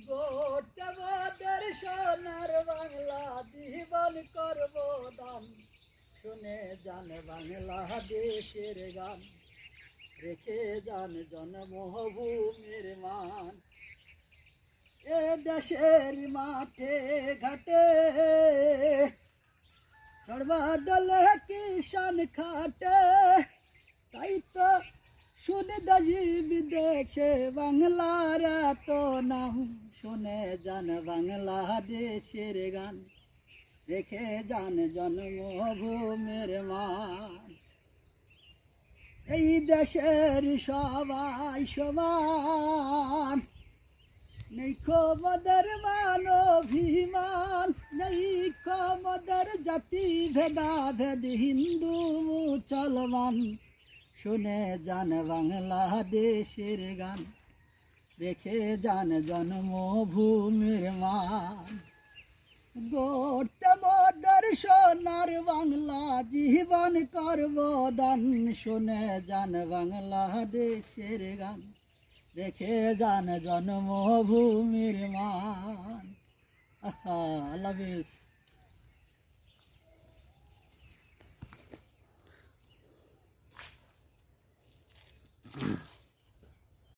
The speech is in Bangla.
গোটা মোদের সোনার বাংলা জীবন করব দান, শুনে যান বাংলাদেশের গান, রেখে যান জন্মভূমির মান। এ দেশের মাঠে ঘাটে চড়বা দলে কিষান খাটে, তাই তো শুনে দেশি বিদেশে বাংলার এত নাম, শুনে যান বাংলাদেশের গান, রেখে যান জন্মভূমির মান। এই দেশের সবাই সমান, নেই ক্ষমতার মান অভিমান, নেই ক্ষমতার জাতি ভেদাভেদ হিন্দু মুসলমান, শুনে যান বাংলাদেশের গান, রেখে যান জন্মভূমির মান। গড়তে মোদের সোনার বাংলা জীবন করব দান, শুনে যান বাংলাদেশের গান, রেখে যান জন্মভূমির মান। আল্লাহ হাফেজ।